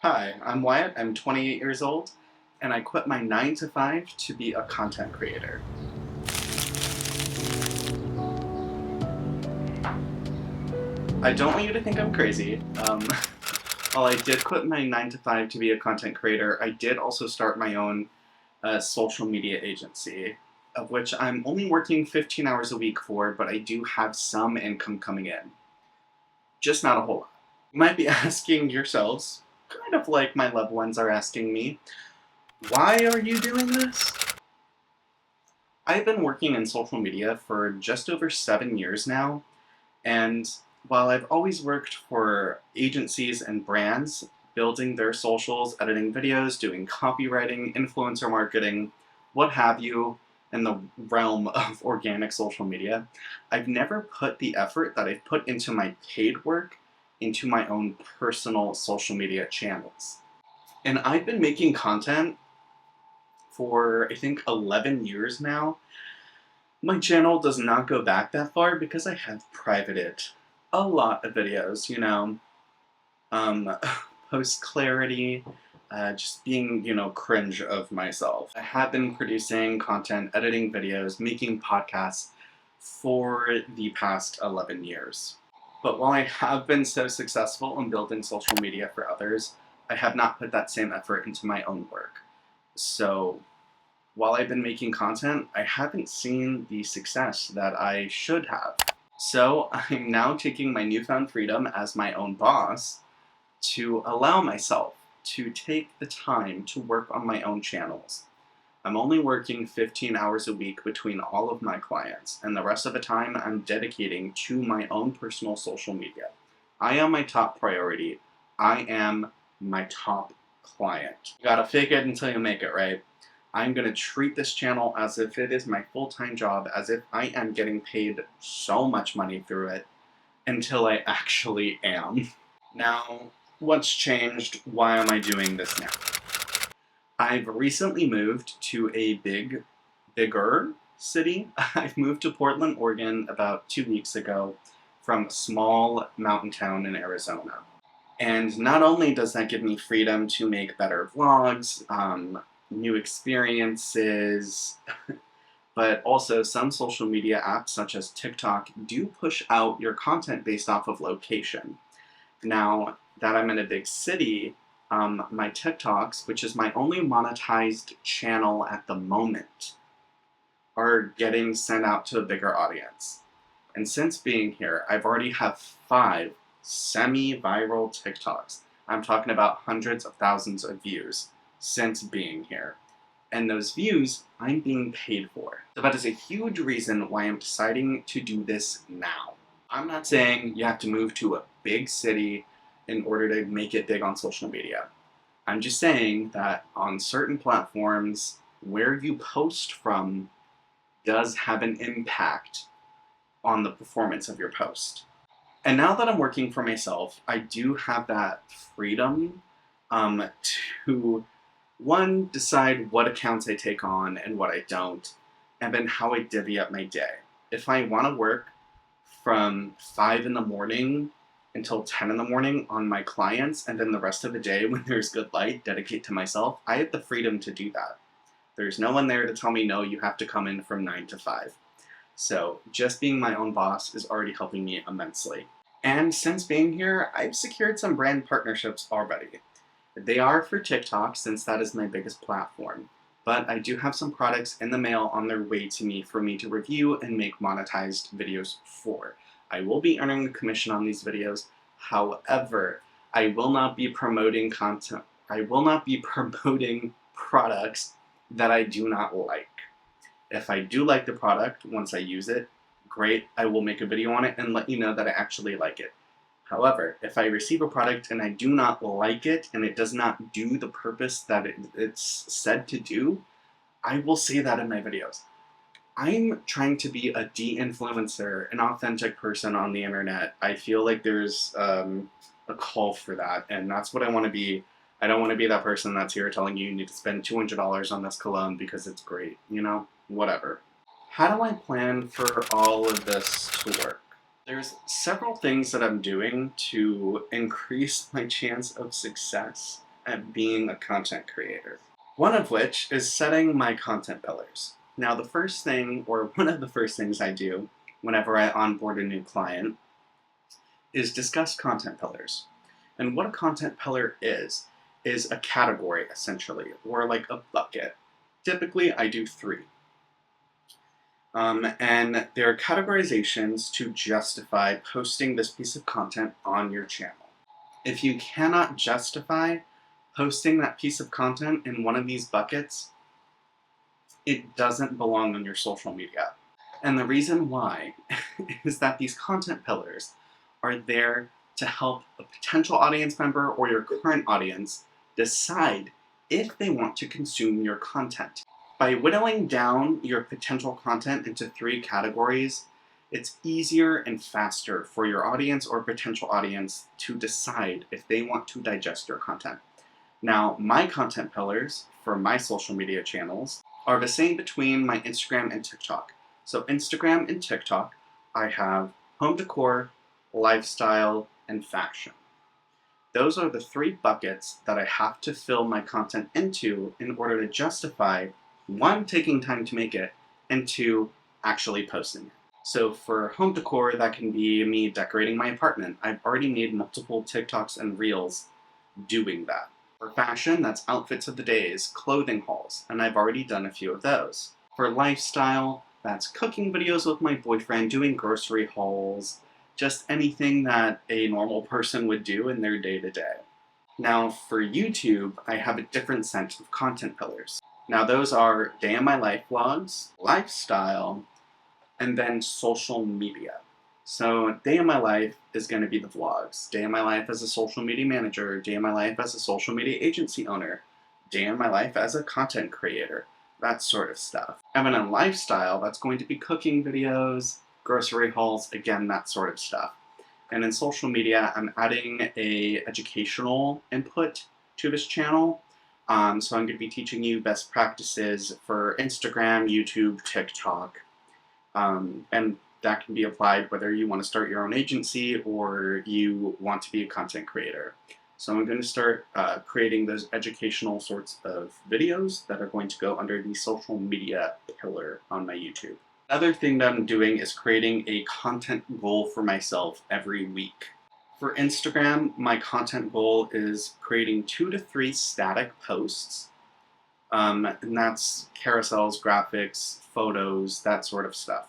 Hi, I'm Wyatt, I'm 28 years old, and I quit my 9 to 5 to be a content creator. I don't want you to think I'm crazy. While I did quit my 9 to 5 to be a content creator, I did also start my own social media agency, of which I'm only working 15 hours a week for, but I do have some income coming in. Just not a whole lot. You might be asking yourselves, kind of like my loved ones are asking me, why are you doing this? I've been working in social media for just over 7 years now, and while I've always worked for agencies and brands, building their socials, editing videos, doing copywriting, influencer marketing, what have you, in the realm of organic social media, I've never put the effort that I've put into my paid work into my own personal social media channels. And I've been making content for, I think, 11 years now. My channel does not go back that far because I have privated a lot of videos, um, post clarity, just being, cringe of myself. I have been producing content, editing videos, making podcasts for the past 11 years. But while I have been so successful in building social media for others, I have not put that same effort into my own work. So while I've been making content, I haven't seen the success that I should have. So I'm now taking my newfound freedom as my own boss to allow myself to take the time to work on my own channels. I'm only working 15 hours a week between all of my clients, and the rest of the time I'm dedicating to my own personal social media. I am my top priority. I am my top client. You gotta fake it until you make it, right? I'm going to treat this channel as if it is my full-time job, as if I am getting paid so much money through it, until I actually am. Now, what's changed? Why am I doing this now? I've recently moved to a bigger city. I've moved to Portland, Oregon about 2 weeks ago from a small mountain town in Arizona. And not only does that give me freedom to make better vlogs, new experiences, but also some social media apps such as TikTok do push out your content based off of location. Now that I'm in a big city, my TikToks, which is my only monetized channel at the moment, are getting sent out to a bigger audience. And since being here, I've already have 5 semi-viral TikToks. I'm talking about hundreds of thousands of views since being here. And those views, I'm being paid for. So that is a huge reason why I'm deciding to do this now. I'm not saying you have to move to a big city in order to make it big on social media. I'm just saying that on certain platforms, where you post from does have an impact on the performance of your post. And now that I'm working for myself, I do have that freedom to, one, decide what accounts I take on and what I don't, and then how I divvy up my day. If I want to work from 5 in the morning until 10 in the morning on my clients, and then the rest of the day when there's good light, dedicate to myself, I have the freedom to do that. There's no one there to tell me, no, you have to come in from 9 to 5. So just being my own boss is already helping me immensely. And since being here, I've secured some brand partnerships already. They are for TikTok, since that is my biggest platform. But I do have some products in the mail on their way to me for me to review and make monetized videos for. I will be earning a commission on these videos. However, I will not be promoting content. I will not be promoting products that I do not like. If I do like the product, once I use it, great, I will make a video on it and let you know that I actually like it. However, if I receive a product and I do not like it and it does not do the purpose that it's said to do, I will say that in my videos. I'm trying to be a de-influencer, an authentic person on the internet. I feel like there's a call for that, and that's what I want to be. I don't want to be that person that's here telling you need to spend $200 on this cologne because it's great, whatever. How do I plan for all of this to work? There's several things that I'm doing to increase my chance of success at being a content creator. One of which is setting my content pillars. Now the first thing, or one of the first things I do whenever I onboard a new client is discuss content pillars. And what a content pillar is a category essentially, or like a bucket. Typically I do 3. And there are categorizations to justify posting this piece of content on your channel. If you cannot justify posting that piece of content in one of these buckets, it doesn't belong on your social media. And the reason why is that these content pillars are there to help a potential audience member or your current audience decide if they want to consume your content. By whittling down your potential content into 3 categories, it's easier and faster for your audience or potential audience to decide if they want to digest your content. Now, my content pillars for my social media channels are the same between my Instagram and TikTok. So Instagram and TikTok, I have home decor, lifestyle, and fashion. Those are the 3 buckets that I have to fill my content into in order to justify, 1, taking time to make it, and 2, actually posting it. So for home decor, that can be me decorating my apartment. I've already made multiple TikToks and Reels doing that. For fashion, that's outfits of the days, clothing hauls, and I've already done a few of those. For lifestyle, that's cooking videos with my boyfriend, doing grocery hauls, just anything that a normal person would do in their day-to-day. Now for YouTube, I have a different set of content pillars. Now those are day in my life vlogs, lifestyle, and then social media. So day in my life is going to be the vlogs. Day in my life as a social media manager, day in my life as a social media agency owner, day in my life as a content creator, that sort of stuff. And then in lifestyle, that's going to be cooking videos, grocery hauls, again, that sort of stuff. And in social media, I'm adding a educational input to this channel. So I'm going to be teaching you best practices for Instagram, YouTube, TikTok, and that can be applied whether you want to start your own agency or you want to be a content creator. So I'm going to start creating those educational sorts of videos that are going to go under the social media pillar on my YouTube. Another thing that I'm doing is creating a content goal for myself every week. For Instagram, my content goal is creating 2 to 3 static posts, and that's carousels, graphics, photos, that sort of stuff.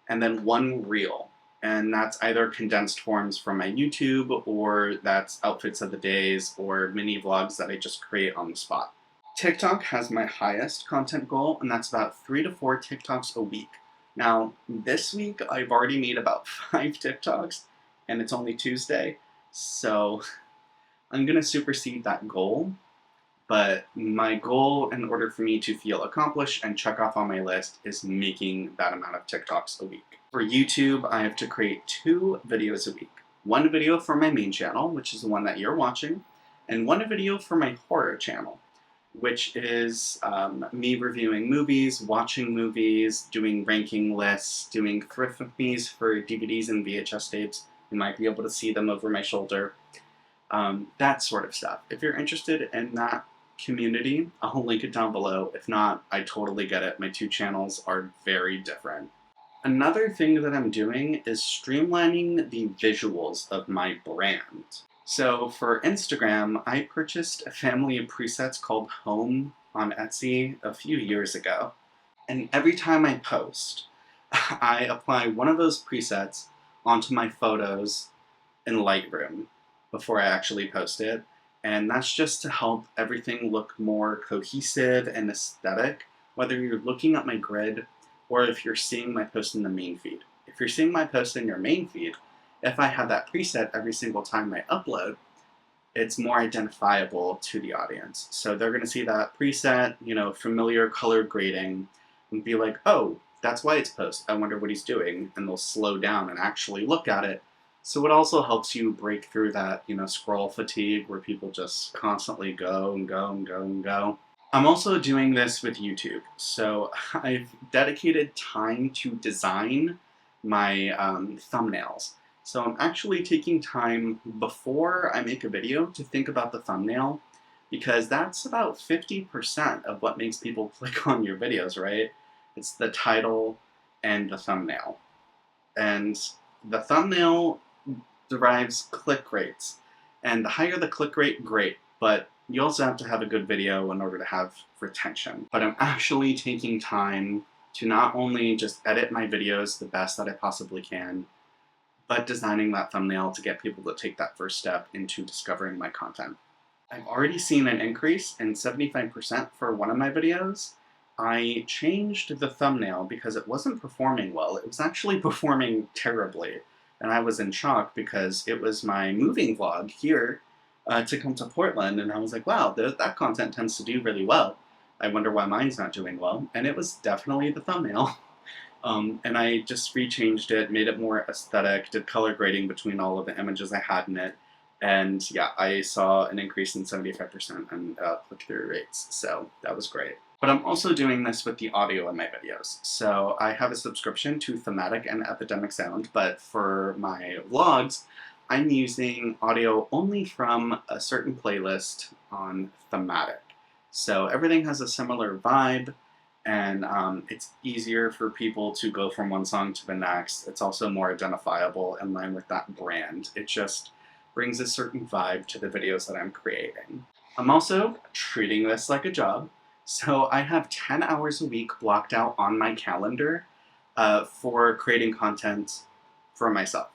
And then 1 reel, and that's either condensed forms from my YouTube, or that's outfits of the days, or mini vlogs that I just create on the spot. TikTok has my highest content goal, and that's about 3 to 4 TikToks a week. Now, this week I've already made about 5 TikToks, and it's only Tuesday, so I'm gonna supersede that goal. But my goal, in order for me to feel accomplished and check off on my list, is making that amount of TikToks a week. For YouTube, I have to create 2 videos a week. 1 video for my main channel, which is the one that you're watching, and 1 video for my horror channel, which is me reviewing movies, watching movies, doing ranking lists, doing thrift with me's for DVDs and VHS tapes. You might be able to see them over my shoulder. That sort of stuff. If you're interested in that community, I'll link it down below. If not, I totally get it. My 2 channels are very different. Another thing that I'm doing is streamlining the visuals of my brand. So for Instagram, I purchased a family of presets called Home on Etsy a few years ago. And every time I post, I apply one of those presets onto my photos in Lightroom before I actually post it. And that's just to help everything look more cohesive and aesthetic, whether you're looking at my grid or if you're seeing my post in the main feed. If you're seeing my post in your main feed, if I have that preset every single time I upload, it's more identifiable to the audience. So they're going to see that preset, you know, familiar color grading, and be like, oh, that's why it's post. I wonder what he's doing. And they'll slow down and actually look at it. So it also helps you break through that, you know, scroll fatigue where people just constantly go and go and go and go. I'm also doing this with YouTube. So I've dedicated time to design my thumbnails. So I'm actually taking time before I make a video to think about the thumbnail, because that's about 50% of what makes people click on your videos, right? It's the title and the thumbnail. And the thumbnail derives click rates. And the higher the click rate, great. But you also have to have a good video in order to have retention. But I'm actually taking time to not only just edit my videos the best that I possibly can, but designing that thumbnail to get people to take that first step into discovering my content. I've already seen an increase in 75% for one of my videos. I changed the thumbnail because it wasn't performing well. It was actually performing terribly. And I was in shock because it was my moving vlog here to come to Portland. And I was like, wow, that content tends to do really well. I wonder why mine's not doing well. And it was definitely the thumbnail. And I just rechanged it, made it more aesthetic, did color grading between all of the images I had in it. And yeah, I saw an increase in 75% in click-through rates, so that was great. But I'm also doing this with the audio in my videos. So I have a subscription to Thematic and Epidemic Sound, but for my vlogs, I'm using audio only from a certain playlist on Thematic. So everything has a similar vibe, and it's easier for people to go from one song to the next. It's also more identifiable in line with that brand. It just brings a certain vibe to the videos that I'm creating. I'm also treating this like a job. So I have 10 hours a week blocked out on my calendar for creating content for myself.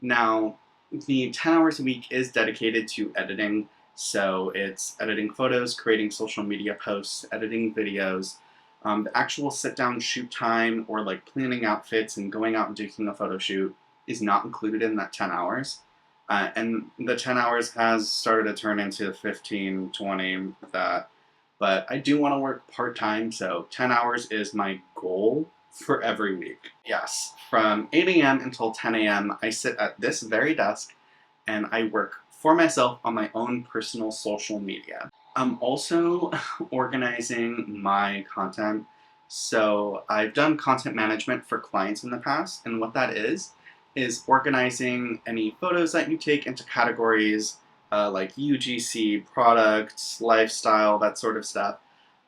Now, the 10 hours a week is dedicated to editing. So it's editing photos, creating social media posts, editing videos. The actual sit-down shoot time or like planning outfits and going out and doing a photo shoot is not included in that 10 hours. And the 10 hours has started to turn into 15, 20, that. But I do want to work part-time, so 10 hours is my goal for every week. Yes, from 8 a.m. until 10 a.m. I sit at this very desk and I work for myself on my own personal social media. I'm also organizing my content. So I've done content management for clients in the past, and what that is organizing any photos that you take into categories like UGC, products, lifestyle, that sort of stuff.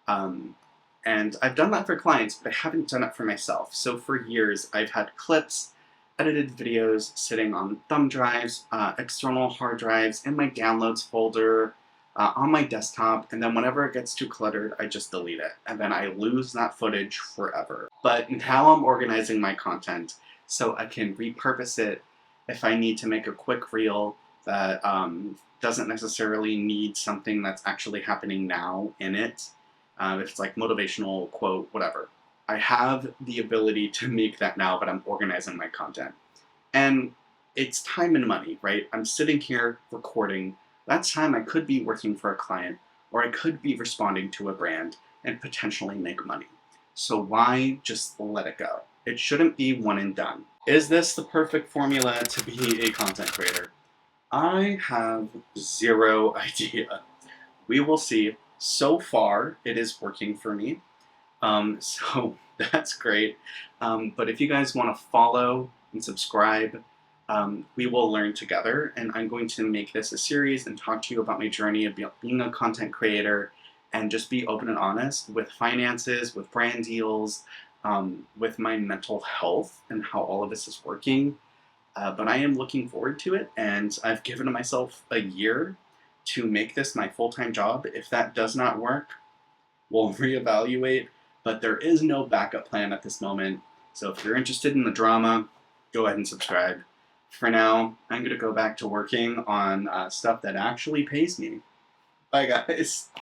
And I've done that for clients, but I haven't done it for myself. So for years, I've had clips, edited videos sitting on thumb drives, external hard drives, in my downloads folder, on my desktop, and then whenever it gets too cluttered, I just delete it. And then I lose that footage forever. But now I'm organizing my content so I can repurpose it if I need to make a quick reel that doesn't necessarily need something that's actually happening now in it. If it's like motivational quote, whatever. I have the ability to make that now, but I'm organizing my content. And it's time and money, right? I'm sitting here recording. That's time I could be working for a client, or I could be responding to a brand and potentially make money. So why just let it go? It shouldn't be one and done. Is this the perfect formula to be a content creator? I have zero idea. We will see. So far, it is working for me. So that's great. But if you guys want to follow and subscribe, we will learn together. And I'm going to make this a series and talk to you about my journey of being a content creator and just be open and honest with finances, with brand deals, with my mental health and how all of this is working. But I am looking forward to it, and I've given myself a year to make this my full-time job. If that does not work, we'll reevaluate, but there is no backup plan at this moment. So if you're interested in the drama, go ahead and subscribe. For now, I'm going to go back to working on stuff that actually pays me. Bye, guys.